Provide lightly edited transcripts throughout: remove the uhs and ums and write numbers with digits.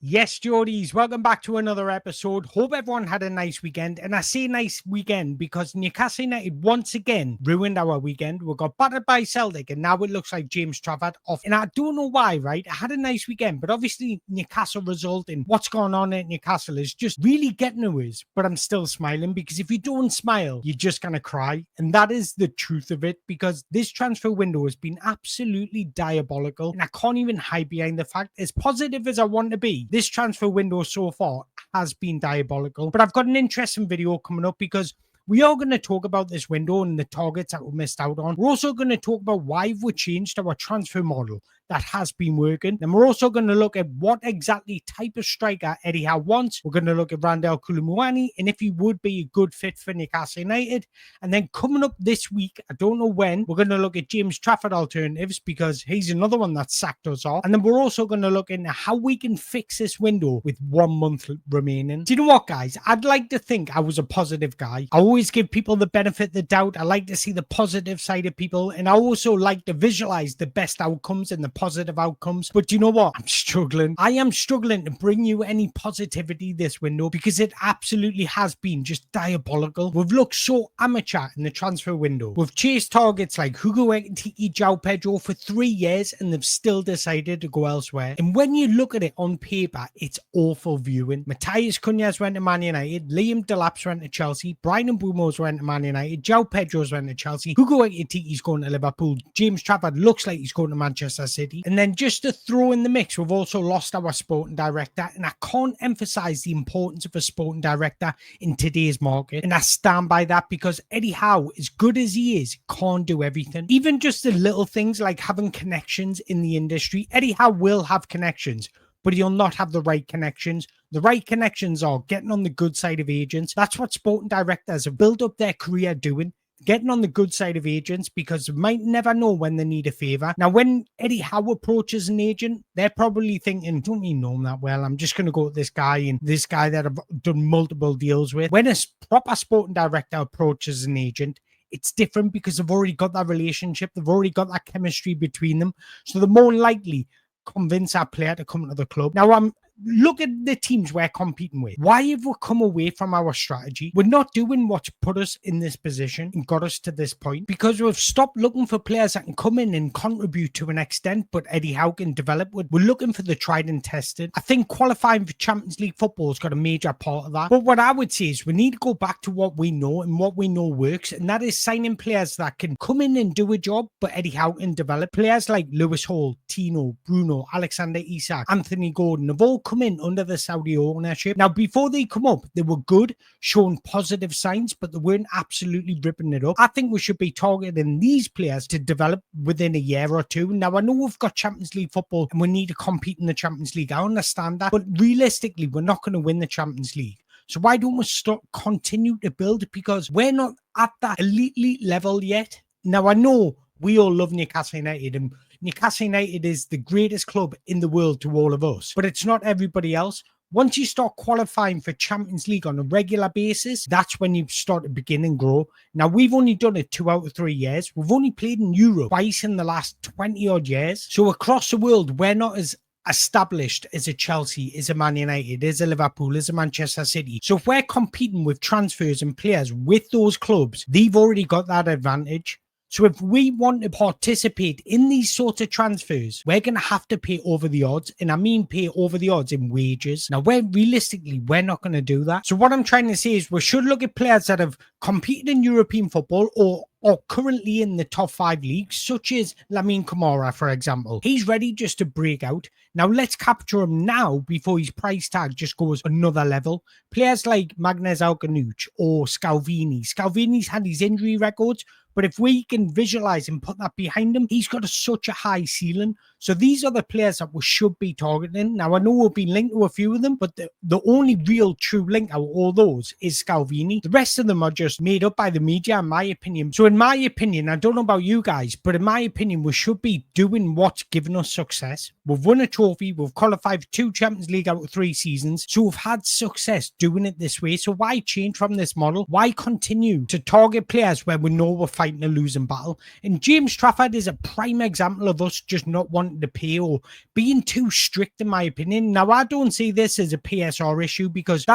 Yes, Geordies, welcome back to another episode. Hope everyone had a nice weekend. And I say nice weekend because Newcastle United once again ruined our weekend. We got battered by Celtic and now it looks like James Trafford off. And I don't know why, right? I had a nice weekend, but obviously Newcastle result and what's going on at Newcastle is just really getting to us. But I'm still smiling because if you don't smile, you're just going to cry. And that is the truth of it because this transfer window has been absolutely diabolical. And I can't even hide behind the fact, as positive as I want to be, this transfer window so far has been diabolical. But I've got an interesting video coming up because we are going to talk about this window and the targets that we missed out on. We're also going to talk about why we changed our transfer model that has been working. And we're also going to look at what exactly type of striker Eddie Howe wants. We're going to look at Randal Kolo Muani and if he would be a good fit for Newcastle United. And then coming up this week, I don't know when, we're going to look at James Trafford alternatives because he's another one that sacked us off. And then we're also going to look into how we can fix this window with 1 month remaining. Do you know what, guys? I'd like to think I was a positive guy. I always give people the benefit of the doubt. I like to see the positive side of people. And I also like to visualize the best outcomes and the positive outcomes. But you know what? I'm struggling. I am struggling to bring you any positivity this window because it absolutely has been just diabolical. We've looked so amateur in the transfer window. We've chased targets like Hugo, Ekitike, Joao Pedro for 3 years and they've still decided to go elsewhere. And when you look at it on paper, it's awful viewing. Matthias Cunha's went to Man United. Liam Delap's went to Chelsea. Bryan Mbeumo's went to Man United. Joao Pedro's went to Chelsea. Hugo Ekitike's going to Liverpool. James Trafford looks like he's going to Manchester City. And then just to throw in the mix, we've also lost our sporting director. And I can't emphasize the importance of a sporting director in today's market. And I stand by that because Eddie Howe, as good as he is, can't do everything. Even just the little things like having connections in the industry. Eddie Howe will have connections, but he'll not have the right connections. The right connections are getting on the good side of agents. That's what sporting directors have built up their career doing. Getting on the good side of agents because they might never know when they need a favour. Now, when Eddie Howe approaches an agent, they're probably thinking, don't even know him that well. I'm just going to go to this guy and this guy that I've done multiple deals with. When a proper sporting director approaches an agent, it's different because they've already got that relationship. They've already got that chemistry between them. So they're more likely convince our player to come to the club. Now, look at the teams we're competing with. Why have we come away from our strategy? We're not doing what's put us in this position and got us to this point because we've stopped looking for players that can come in and contribute to an extent, but Eddie Howe can develop. We're looking for the tried and tested. I think qualifying for Champions League football has got a major part of that. But what I would say is we need to go back to what we know and what we know works, and that is signing players that can come in and do a job, but Eddie Howe can develop. Players like Lewis Hall, Tino, Bruno, Alexander Isak, Anthony Gordon have all come in under the Saudi ownership. Now, before they come up, they were good, showing positive signs, but they weren't absolutely ripping it up. I think we should be targeting these players to develop within a year or two. Now, I know we've got Champions League football and we need to compete in the Champions League. I understand that, but realistically, we're not going to win the Champions League. So why don't we continue to build? Because we're not at that elite level yet. Now, I know we all love Newcastle United and Newcastle United is the greatest club in the world to all of us, but it's not everybody else. Once you start qualifying for Champions League on a regular basis, that's when you start to begin and grow. Now, we've only done it 2 out of 3 years. We've only played in Europe twice in the last 20 odd years. So across the world, we're not as established as a Chelsea, as a Man United, as a Liverpool, as a Manchester City. So if we're competing with transfers and players with those clubs, they've already got that advantage. So if we want to participate in these sorts of transfers, we're going to have to pay over the odds. And I mean pay over the odds in wages. Now, realistically, we're not going to do that. So what I'm trying to say is we should look at players that have competed in European football or currently in the top 5 leagues, such as Lamine Camara, for example. He's ready just to break out. Now, let's capture him now before his price tag just goes another level. Players like Magnus Alcanuch or Scalvini. Scalvini's had his injury records, but if we can visualize and put that behind him, he's got such a high ceiling. So these are the players that we should be targeting. Now, I know we've been linked to a few of them, but the only real true link out of all those is Scalvini. The rest of them are just made up by the media, in my opinion. So in my opinion, I don't know about you guys, but in my opinion, we should be doing what's given us success. We've won a trophy. We've qualified for 2 Champions League out of 3 seasons. So we've had success doing it this way. So why change from this model? Why continue to target players where we know we're fighting a losing battle. And James Trafford is a prime example of us just not wanting to pay or being too strict, in my opinion. Now, I don't see this as a PSR issue because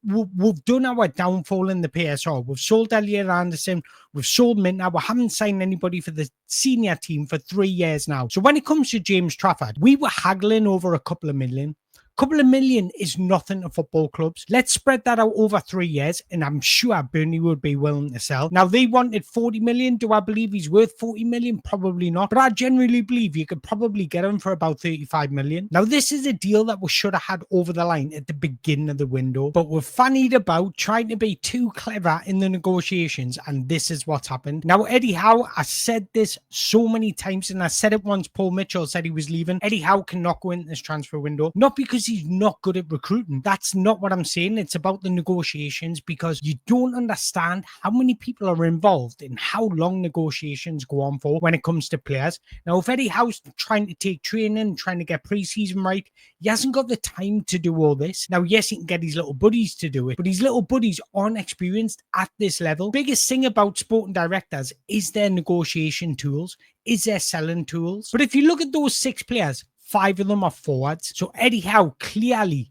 we've done our downfall in the PSR. We've sold Elliot Anderson, we've sold Minter, we haven't signed anybody for the senior team for 3 years now. So when it comes to James Trafford, we were haggling over a couple of million. Couple of million is nothing to football clubs. Let's spread that out over 3 years, and I'm sure Burnley would be willing to sell. Now, they wanted 40 million. Do I believe he's worth 40 million? Probably not. But I genuinely believe you could probably get him for about 35 million. Now, this is a deal that we should have had over the line at the beginning of the window, but we've fannied about trying to be too clever in the negotiations, and this is what's happened. Now, Eddie Howe, I said this so many times, and I said it once Paul Mitchell said he was leaving. Eddie Howe cannot go into this transfer window, not because he's not good at recruiting. That's not what I'm saying. It's about the negotiations, because you don't understand how many people are involved and how long negotiations go on for when it comes to players. Now, if Eddie Howe's trying to take training, trying to get pre-season right, he hasn't got the time to do all this. Now, yes, he can get his little buddies to do it, but his little buddies aren't experienced at this level. Biggest thing about sporting directors is their negotiation tools, is their selling tools. But if you look at those 6 players, 5 of them are forwards. So Eddie Howe clearly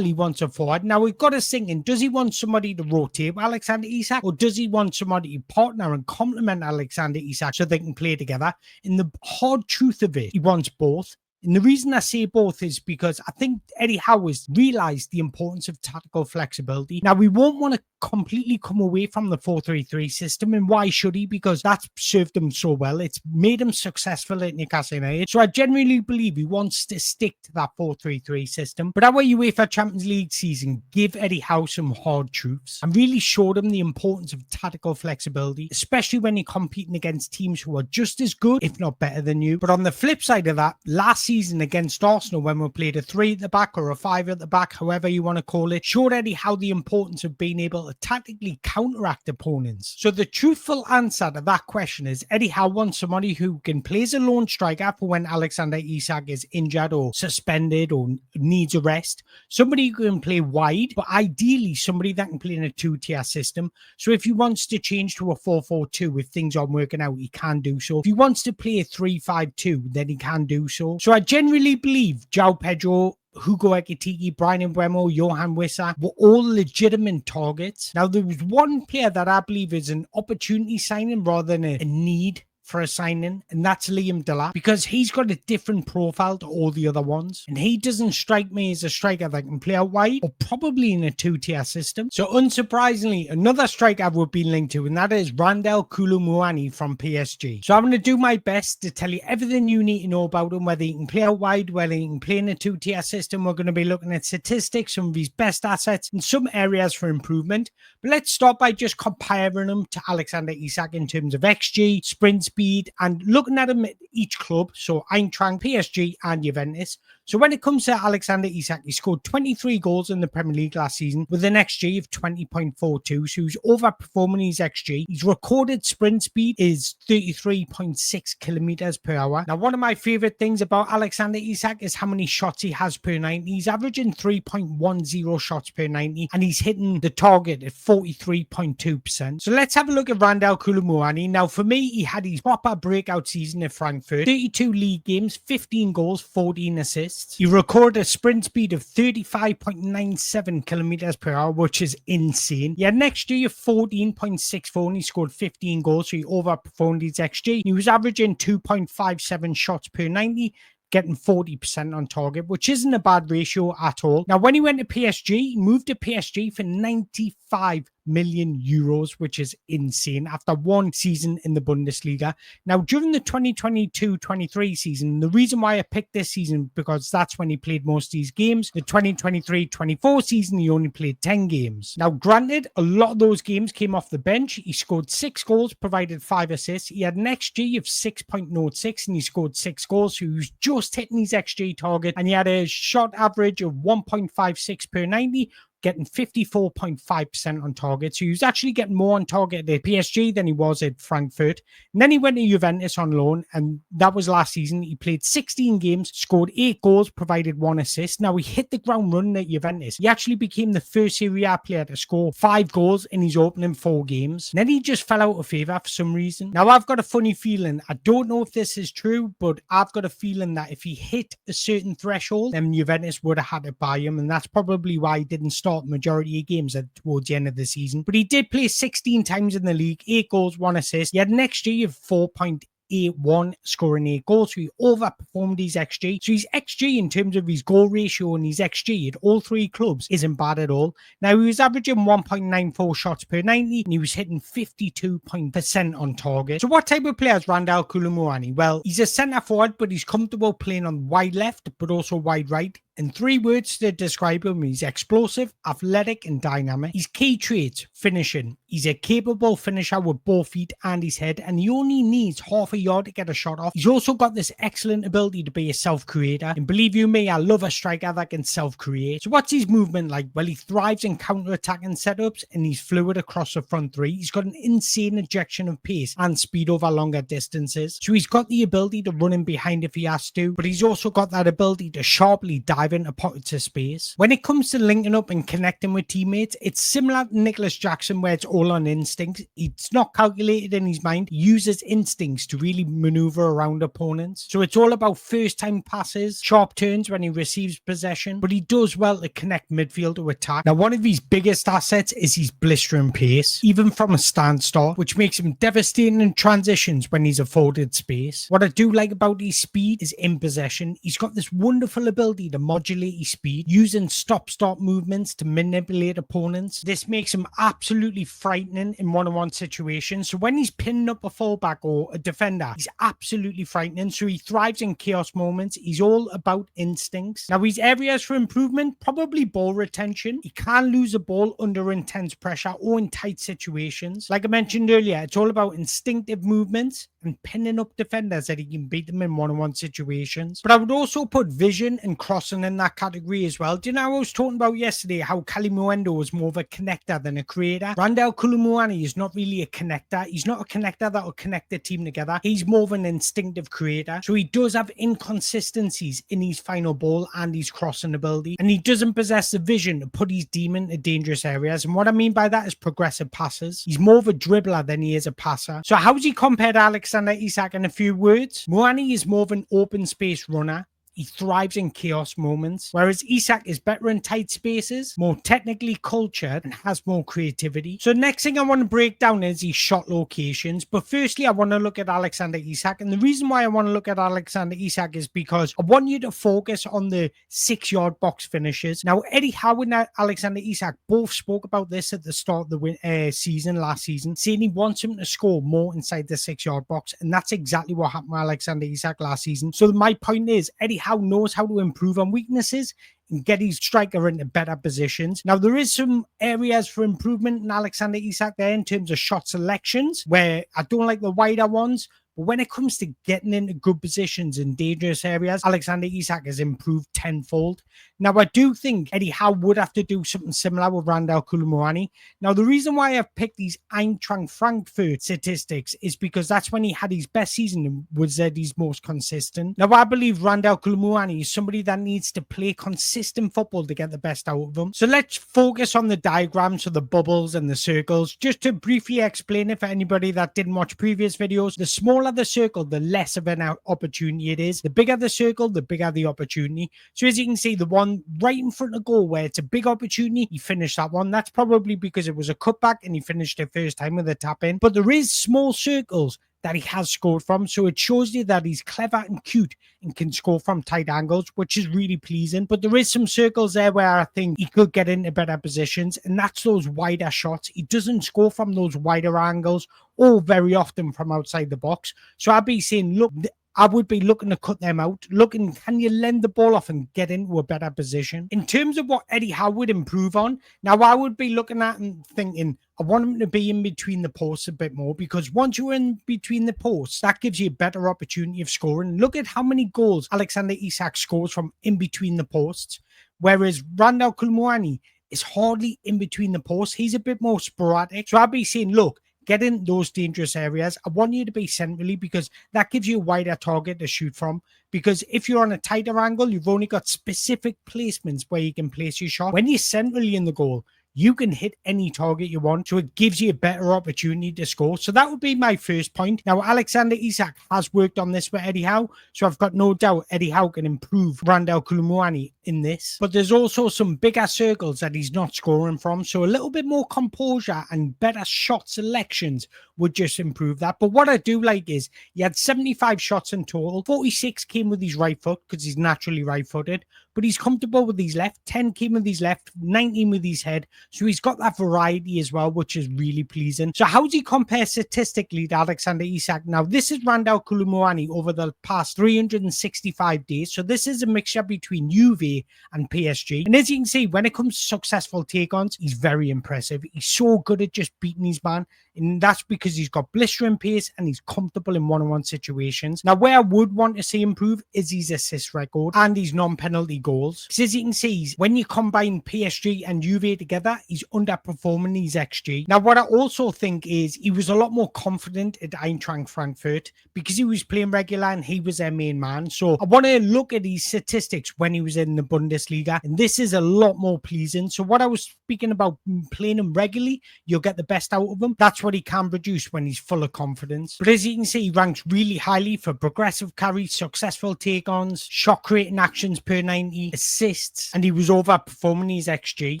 wants a forward. Now, we've got to think in, does he want somebody to rotate with Alexander Isak, or does he want somebody to partner and complement Alexander Isak so they can play together? And the hard truth of it, he wants both. And the reason I say both is because I think Eddie Howe has realised the importance of tactical flexibility. Now, we won't want to completely come away from the 4-3-3 system, and why should he? Because that's served him so well. It's made him successful at Newcastle United. So I genuinely believe he wants to stick to that 4-3-3 system. But our UEFA Champions League season gave Eddie Howe some hard truths and really showed him the importance of tactical flexibility, especially when you're competing against teams who are just as good, if not better than you. But on the flip side of that, last season against Arsenal, when we played a 3 at the back or a 5 at the back, however you want to call it, showed Eddie Howe the importance of being able to tactically counteract opponents. So the truthful answer to that question is Eddie Howe wants somebody who can play as a lone striker for when Alexander Isak is injured or suspended or needs a rest. Somebody who can play wide, but ideally somebody that can play in a 2-tier system. So if he wants to change to a 4-4-2, if things aren't working out, he can do so. If he wants to play a 3-5-2, then he can do so. So I genuinely believe Joao Pedro, Hugo Ekitike, Bryan Mbeumo, Johan Wissa were all legitimate targets. Now, there was one player that I believe is an opportunity signing rather than a need for a signing, and that's Liam Delap, because he's got a different profile to all the other ones, and he doesn't strike me as a striker that can play out wide or probably in a 2-tier system. So unsurprisingly, another striker we've been linked to, and that is Randal Kolo Muani from PSG. So I'm going to do my best to tell you everything you need to know about him, whether he can play out wide, whether he can play in a 2-tier system. We're going to be looking at statistics, some of his best assets, and some areas for improvement. But let's start by just comparing him to Alexander Isak in terms of XG, sprint speed, and looking at him at each club, so Eintracht, PSG, and Juventus. So when it comes to Alexander Isak, he scored 23 goals in the Premier League last season with an XG of 20.42, so he's overperforming his XG. His recorded sprint speed is 33.6 kilometers per hour. Now, one of my favorite things about Alexander Isak is how many shots he has per 90. He's averaging 3.10 shots per 90, and he's hitting the target at 43.2%. So let's have a look at Randal Kolo Muani. Now, for me, he had his proper breakout season at Frankfurt. 32 league games, 15 goals, 14 assists. He recorded a sprint speed of 35.97 kilometers per hour, which is insane. He had an XG of 14.64 and he scored 15 goals, so he overperformed his XG. He was averaging 2.57 shots per 90, getting 40% on target, which isn't a bad ratio at all. Now, when he went to PSG, he moved to PSG for 95 million euros, which is insane after one season in the Bundesliga. Now, during the 2022-23 season, the reason why I picked this season, because that's when he played most of these games. The 2023-24 season, he only played 10 games. Now, granted, a lot of those games came off the bench. He scored 6 goals, provided 5 assists. He had an XG of 6.06 and he scored 6 goals, so he was just hitting his XG target, and he had a shot average of 1.56 per 90, getting 54.5% on target. So he was actually getting more on target at PSG than he was at Frankfurt. And then he went to Juventus on loan, and that was last season. He played 16 games, scored 8 goals, provided 1 assist. Now, he hit the ground running at Juventus. He actually became the first Serie A player to score 5 goals in his opening 4 games. And then he just fell out of favour for some reason. Now, I've got a funny feeling. I don't know if this is true, but I've got a feeling that if he hit a certain threshold, then Juventus would have had to buy him. And that's probably why he didn't start majority of games towards the end of the season. But he did play 16 times in the league, 8 goals, 1 assist. He had an XG of 4.81, scoring 8 goals. So he overperformed his XG. So his XG in terms of his goal ratio and his XG at all 3 clubs isn't bad at all. Now, he was averaging 1.94 shots per 90, and he was hitting 52% on target. So what type of player is Randal Kolo Muani? Well, he's a centre forward, but he's comfortable playing on wide left, but also wide right. And 3 words to describe him: he's explosive, athletic, and dynamic. His key traits: finishing. He's a capable finisher with both feet and his head, and he only needs half a yard to get a shot off. He's also got this excellent ability to be a self-creator. And believe you me, I love a striker that can self-create. So what's his movement like? Well, he thrives in counter-attacking setups, and he's fluid across the front 3. He's got an insane injection of pace and speed over longer distances. So he's got the ability to run in behind if he has to, but he's also got that ability to sharply dive into pockets of space. When it comes to linking up and connecting with teammates, it's similar to Nicholas Jackson, where it's all on instinct. It's not calculated in his mind. He uses instincts to really maneuver around opponents. So it's all about first-time passes, sharp turns when he receives possession, but he does well to connect midfield to attack. Now, one of his biggest assets is his blistering pace, even from a standstill, which makes him devastating in transitions when he's afforded space. What I do like about his speed is in possession. He's got this wonderful ability to modulate his speed, using stop-start movements to manipulate opponents. This makes him absolutely frightening in one-on-one situations. So when he's pinning up a fullback or a defender, he's absolutely frightening. So he thrives in chaos moments. He's all about instincts. Now, his areas for improvement: probably ball retention. He can lose a ball under intense pressure or in tight situations. Like I mentioned earlier, it's all about instinctive movements and pinning up defenders that he can beat them in one-on-one situations. But I would also put vision and crossing in that category as well. Do you know, I was talking about yesterday how Kalimuendo was more of a connector than a creator. Randal Kolo Muani is not really a connector. He's not a connector that will connect the team together. He's more of an instinctive creator. So he does have inconsistencies in his final ball and his crossing ability, and he doesn't possess the vision to put his demon into dangerous areas. And what I mean by that is progressive passes. He's more of a dribbler than he is a passer. So how does he compare to Alexander Isak in a few words? Muani is more of an open space runner. He thrives in chaos moments, whereas Isak is better in tight spaces, more technically cultured, and has more creativity. So next thing I want to break down is his shot locations. But firstly, I want to look at Alexander Isak. And the reason why I want to look at Alexander Isak is because I want you to focus on the 6-yard box finishes. Now, Eddie Howe and Alexander Isak both spoke about this at the start of the season, last season, saying he wants him to score more inside the 6-yard box. And that's exactly what happened with Alexander Isak last season. So my point is, Eddie Howe knows how to improve on weaknesses and get his striker into better positions. Now, there is some areas for improvement in Alexander Isak there in terms of shot selections, where I don't like the wider ones. But when it comes to getting into good positions in dangerous areas, Alexander Isak has improved tenfold. Now, I do think Eddie Howe would have to do something similar with Randal Kolo Muani. Now, the reason why I've picked these Eintracht Frankfurt statistics is because that's when he had his best season and was at his most consistent. Now, I believe Randal Kolo Muani is somebody that needs to play consistent football to get the best out of him. So let's focus on the diagrams of the bubbles and the circles. Just to briefly explain it for anybody that didn't watch previous videos, the smaller the circle, the less of an opportunity it is. The bigger the circle, the bigger the opportunity. So as you can see, the one right in front of goal where it's a big opportunity, he finished that one. That's probably because it was a cutback and he finished it first time with a tap in. But there is small circles that he has scored from. So it shows you that he's clever and cute and can score from tight angles, which is really pleasing. But there is some circles there where I think he could get into better positions, and that's those wider shots. He doesn't score from those wider angles or very often from outside the box. So I'd be saying, look, I would be looking to cut them out, looking, can you lend the ball off and get into a better position? In terms of what Eddie Howe would improve on, now I would be looking at and thinking, I want him to be in between the posts a bit more, because once you're in between the posts, that gives you a better opportunity of scoring. Look at how many goals Alexander Isak scores from in between the posts, whereas Randal Kolo Muani is hardly in between the posts. He's a bit more sporadic. So I'd be saying, look, get in those dangerous areas. I want you to be centrally because that gives you a wider target to shoot from. Because if you're on a tighter angle, you've only got specific placements where you can place your shot. When you're centrally in the goal, you can hit any target you want, so it gives you a better opportunity to score. So that would be my first point. Now, Alexander Isak has worked on this with Eddie Howe, so I've got no doubt Eddie Howe can improve Randal Kolo Muani in this. But there's also some bigger circles that he's not scoring from, so a little bit more composure and better shot selections would just improve that. But what I do like is he had 75 shots in total. 46 came with his right foot because he's naturally right-footed, but he's comfortable with his left. 10 came with his left, 19 with his head. So he's got that variety as well, which is really pleasing. So how does he compare statistically to Alexander Isak? Now, this is Randal Kolo Muani over the past 365 days. So this is a mixture between Juve and PSG. And as you can see, when it comes to successful take-ons, he's very impressive. He's so good at just beating his man. And that's because he's got blistering pace and he's comfortable in one-on-one situations. Now, where I would want to see improve is his assist record and his non-penalty goals. Because as you can see, when you combine PSG and Juve together, he's underperforming his XG. Now, what I also think is he was a lot more confident at Eintracht Frankfurt because he was playing regular and he was their main man. So I want to look at his statistics when he was in the Bundesliga, and this is a lot more pleasing. So what I was speaking about, playing him regularly, you'll get the best out of him. That's what he can produce when he's full of confidence. But as you can see, he ranks really highly for progressive carries, successful take-ons, shot creating actions per 90, assists, and he was overperforming his XG.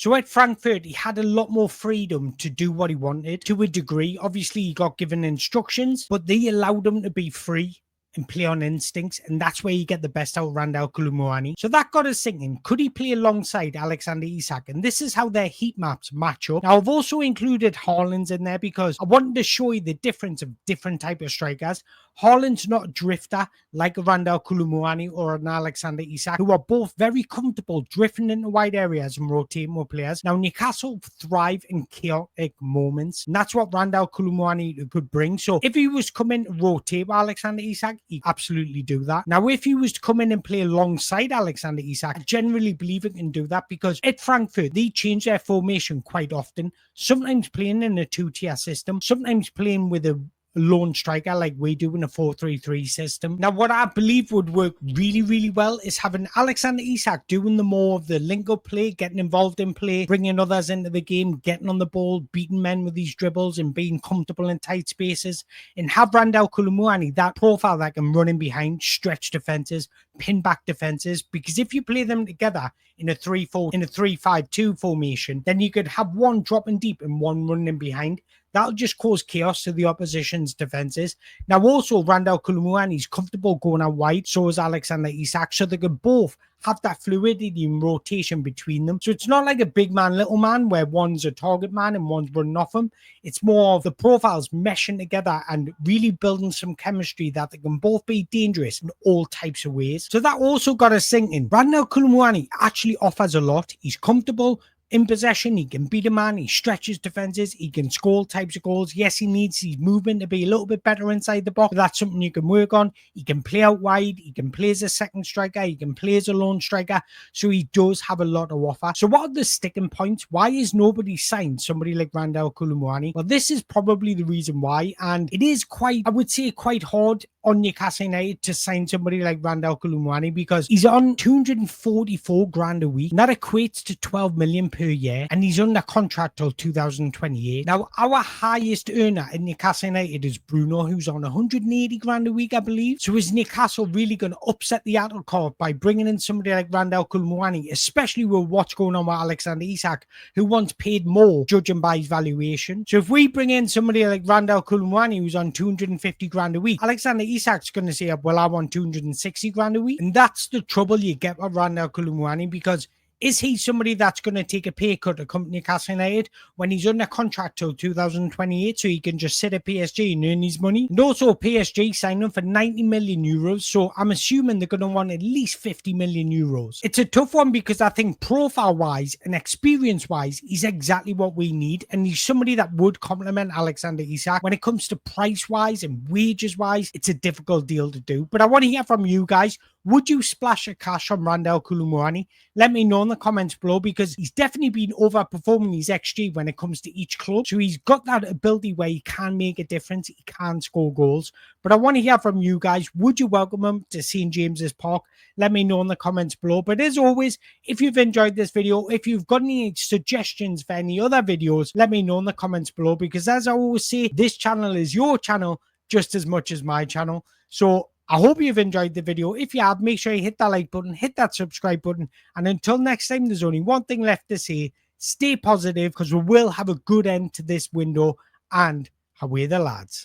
So at Frankfurt, he had a lot more freedom to do what he wanted to a degree. Obviously, he got given instructions, but they allowed him to be free and play on instincts, and that's where you get the best out of Randal Kolo Muani. So that got us thinking, could he play alongside Alexander Isak? And this is how their heat maps match up. Now, I've also included Haaland's in there because I wanted to show you the difference of different type of strikers. Haaland's not a drifter like a Randal Kolo Muani or an Alexander Isak, who are both very comfortable drifting into wide areas and rotating with players. Now, Newcastle thrive in chaotic moments, and that's what Randal Kolo Muani could bring. So if he was coming to rotate with Alexander Isak, he absolutely do that. Now, if he was to come in and play alongside Alexander Isak, I generally believe he can do that because at Frankfurt, they change their formation quite often, sometimes playing in a two-tier system, sometimes playing with a lone striker like we do in a 4-3-3 system. Now, what I believe would work really, really well is having Alexander Isak doing the more of the link-up play, getting involved in play, bringing others into the game, getting on the ball, beating men with these dribbles and being comfortable in tight spaces, and have Randal Kolo Muani, that profile that can run in behind, stretch defenses, pin back defenses, because if you play them together in a 3-5-2 formation, then you could have one dropping deep and one running behind. That'll just cause chaos to the opposition's defenses. Now, also, Randal Kolo Muani is comfortable going out wide, so is Alexander Isak, so they can both have that fluidity and rotation between them. So it's not like a big man, little man, where one's a target man and one's running off him. It's more of the profiles meshing together and really building some chemistry that they can both be dangerous in all types of ways. So that also got us thinking, Randal Kolo Muani actually offers a lot. He's comfortable in possession, he can beat a man, he stretches defenses, he can score types of goals. Yes, he needs his movement to be a little bit better inside the box, but that's something you can work on. He can play out wide, he can play as a second striker, he can play as a lone striker, so he does have a lot to offer. So what are the sticking points? Why is nobody signed somebody like Randal Kolo Muani? Well, this is probably the reason why, and it is quite, I would say, quite hard on Newcastle United to sign somebody like Randal Kolo Muani because he's on 244 grand a week, and that equates to 12 million per year, and he's under contract till 2028. Now, our highest earner in Newcastle United is Bruno, who's on 180 grand a week, I believe. So is Newcastle really going to upset the apple cart by bringing in somebody like Randal Kolo Muani, especially with what's going on with Alexander Isak, who wants paid more, judging by his valuation? So if we bring in somebody like Randal Kolo Muani, who's on 250 grand a week, Alexander Isak's going to say, well, I want 260 grand a week. And that's the trouble you get with Randal Kolo Muani, because is he somebody that's going to take a pay cut to come to Newcastle United when he's under contract till 2028 so he can just sit at PSG and earn his money? And also PSG signed him for 90 million euros, so I'm assuming they're going to want at least 50 million euros. It's a tough one because I think profile-wise and experience-wise, he's exactly what we need, and he's somebody that would complement Alexander Isak. When it comes to price-wise and wages-wise, it's a difficult deal to do. But I want to hear from you guys. Would you splash a cash on Randal Kolo Muani? Let me know in the comments below, because he's definitely been overperforming his XG when it comes to each club. So he's got that ability where he can make a difference. He can score goals. But I want to hear from you guys. Would you welcome him to St. James's Park? Let me know in the comments below. But as always, if you've enjoyed this video, if you've got any suggestions for any other videos, let me know in the comments below, because as I always say, this channel is your channel just as much as my channel. So I hope you've enjoyed the video. If you have, make sure you hit that like button, hit that subscribe button. And until next time, there's only one thing left to say. Stay positive, because we will have a good end to this window. And away the lads.